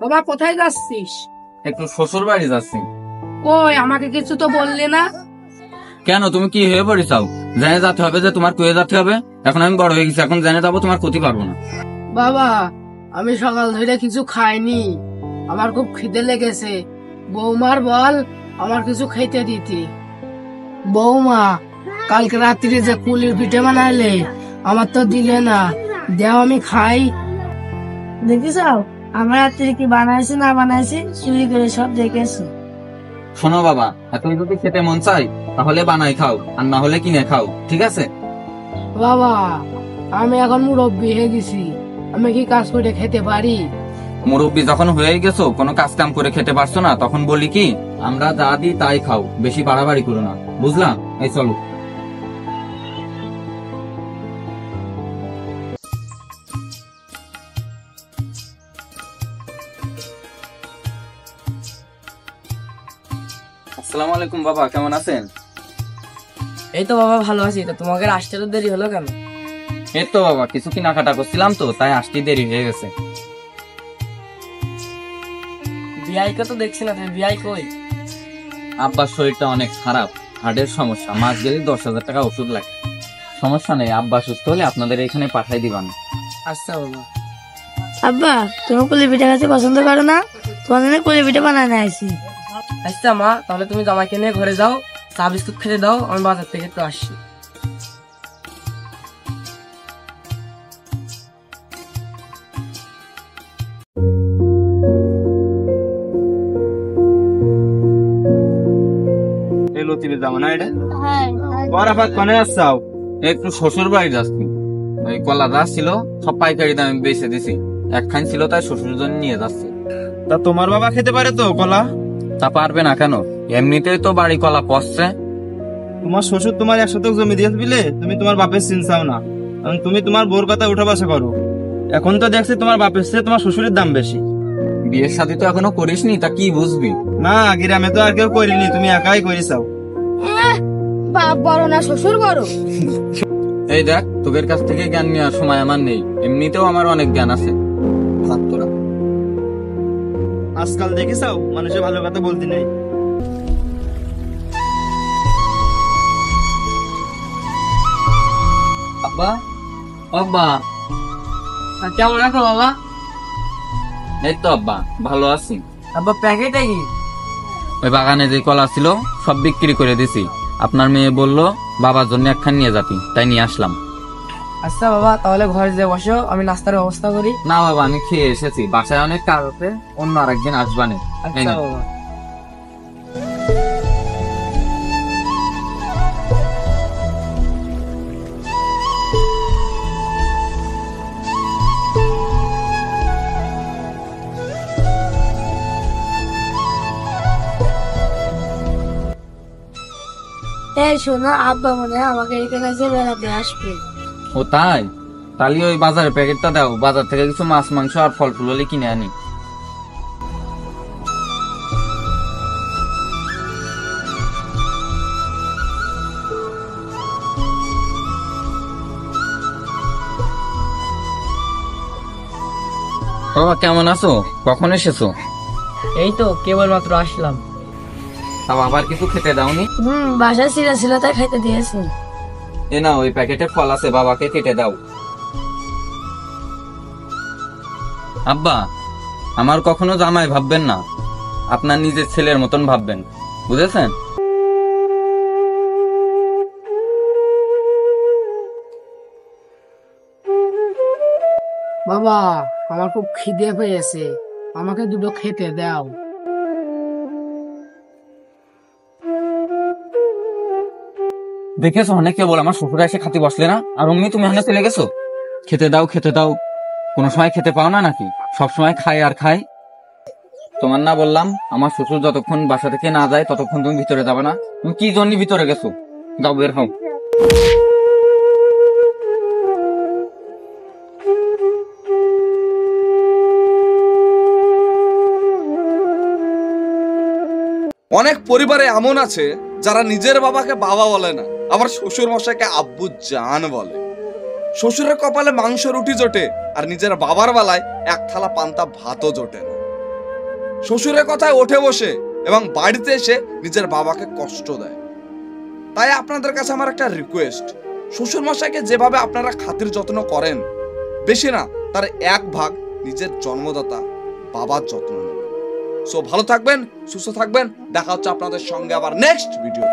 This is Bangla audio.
বাবা কোথায় যাচ্ছিস? একটু শ্বশুর বাড়ি যাচ্ছি। কই আমাকে কিছু তো বললি না। কেন, তুমি কি হয়ে পড়েছাও? জেনে যেতে হবে যে তোমার কয়ে যেতে হবে। এখন আমি বড় হয়ে গেছি, এখন জেনে যাবো, তোমার ক্ষতি পারবো না। বাবা আমি সকাল ধরে কিছু খাইনি, আমার খুব খিদে লেগেছে। বৌমার বল আমার কিছু খাইতে দিতি। বৌমা কালকে রাত্রি যে কুলির পিঠে বানাইলে আমার তো দিলে না, দেও আমি খাই। দেখিস আমার রাত্রি কি বানাইছি না বানাইছি চুরি করে সব দেখেছি। শোনো বাবা, এখন যদি খেতে মন চাই তাহলে বানাই খাও, আর না হলে কিনে খাও, ঠিক আছে? বাবা আমি এখন মুরব্বী হয়ে গেছি, আমি কি কাজ করে খেতে পারি? মুরব্বী যখন হয়ে গেছো, কোনো কাজ কাম করে খেতে পারছো না, তখন বলি কি আমরা যা দিই তাই খাও, বেশি বাড়াবাড়ি করো না, বুঝলাম? এই চলো। আসসালামু আলাইকুম বাবা, কেমন আছেন? এই তো বাবা ভালো আছি। তো তোমাকে আসতে তো দেরি হলো কেন? এই তো বাবা কিছু কেনাকাটা করছিলাম তো, তাই আসতে দেরি হয়ে গেছে। বিআইকে তো দেখছি না, তুমি বিআই কই? আব্বার শরীরটা অনেক খারাপ, হার্টের সমস্যা, মাস গেলে 10,000 টাকা ওষুধ লাগে। সমস্যা নেই, আব্বা সুস্থ হলে আপনাদের এখানে পাঠাই দিবান। আচ্ছা বাবা। আব্বা তুমি পুলি পিঠা খেতে পছন্দ করো না? তোমার জন্য পুলি পিঠা বানায় নিয়ে আসি। আচ্ছা মা, তাহলে তুমি জামাইকে নিয়ে ঘরে যাও, চা বিস্কুট খেতে দাও, আমি বাজার থেকে তো আসছি। একটু শ্বশুর বাড়ি যাচ্ছি, ওই কলা গাছ ছিল, সব পাইকারি দামে বেচে দিছি। একখান ছিল তাই শ্বশুর জন্য নিয়ে যাচ্ছি। তা তোমার বাবা খেতে পারে তো কলা? তা পারবে না কেন, এমনিতেই তো বাড়ি কলা পচছে। তোমার শ্বশুর তোমার 1 শতক জমি দিয়ে দিলে, তুমি তোমার বাপের চিন চাও না, কারণ তুমি তোমার বোর কথা উঠা বসা করো। এখন তো দেখছি তোমার বাপের চেয়ে তোমার শ্বশুরের দাম বেশি। বিয়ের সাথে তো এখনো করিসনি, তা কি বুঝবি? না, গ্রামে তো আর কেউ করিনি, তুমি একাই করিসাও। বাপ বড় না শ্বশুর বড়? এই দেখ, তোদের কাছ থেকে জ্ঞান নেওয়ার সময় আমার নেই, এমনিতেও আমার অনেক জ্ঞান আছে। থাক তোরা। আজকাল দেখিসাও মানুষের ভালো কথা বলতে নেই। আব্বা, আব্বা, কেমন আছো বাবা? এই তো আব্বা ভালো আছি। আব্বা প্যাকেটে কি? ওই বাগানে যে কলা ছিল সব বিক্রি করে দিছি। আপনার মেয়ে বললো বাবার জন্য একখান নিয়ে যাতি, তাই নিয়ে আসলাম। আচ্ছা বাবা, তাহলে ঘরে যে বসো, আমি নাস্তার ব্যবস্থা করি। না বাবা, আমি খেয়ে এসেছি, বাসায় অনেক কাজ আছে, অন্য আরেকদিন আসবানে। আচ্ছা বাবা। এই শোনো, আব্বা মনে হয় আমাকে এখানে এসে বেড়াতে আসবে। ও তাই? তাহলে ওই বাজারের প্যাকেটটা দাও, বাজার থেকে কিছু মাছ মাংস আর ফল ফুল হলে কিনে আনি। বাবা কেমন আছো? কখন এসেছো? এই তো কেবলমাত্র আসলাম। তা বাবার কিছু খেতে দাওনি? বাসায় চিরা ছিল তাই খাইতে দিয়েছি। এ না, ওই প্যাকেটে ফল আছে, বাবাকে কেটে দাও। আব্বা, আমার কখনো জামাই ভাববেন না, আপনার নিজের ছেলের মতন ভাববেন, বুঝেছেন? বাবা আমার খুব খিদে পেয়েছে, আমাকে দুটো খেতে দাও। দেখেছো অনেকে বল আমার শ্বশুর এসে খাতে বসলে না, আর অমনি তুমি এখানে চলে গেছো। খেতে দাও খেতে দাও, কোনো সময় খেতে পাও না নাকি? সব সময় খাই আর খাই। তোমার না বললাম আমার শ্বশুর যতক্ষণ বাসা থেকে না যায় ততক্ষণ তুমি ভিতরে যাবে না? তুমি কি জন্য ভিতরে গেছো? যাও, বের হও। অনেক পরিবারে এমন আছে যারা নিজের বাবাকে বাবা বলে না, আবার শ্বশুর মশাইকে আব্বু জান বলে। শ্বশুরের কপালে মাংস রুটি জোটে, আর নিজের বাবার বেলায় এক থালা পান্তা ভাতও জোটে না। শ্বশুরের কথায় ওঠে বসে এবং বাড়িতে এসে নিজের বাবাকে কষ্ট দেয়। তাই আপনাদের কাছে আমার একটা রিকোয়েস্ট, শ্বশুর মশাইকে যেভাবে আপনারা খাতির যত্ন করেন, বেশি না তার 1 ভাগ নিজের জন্মদাতা বাবার যত্ন নেবেন। সো ভালো থাকবেন, সুস্থ থাকবেন, দেখা হচ্ছে আপনাদের সঙ্গে আবার নেক্সট ভিডিও।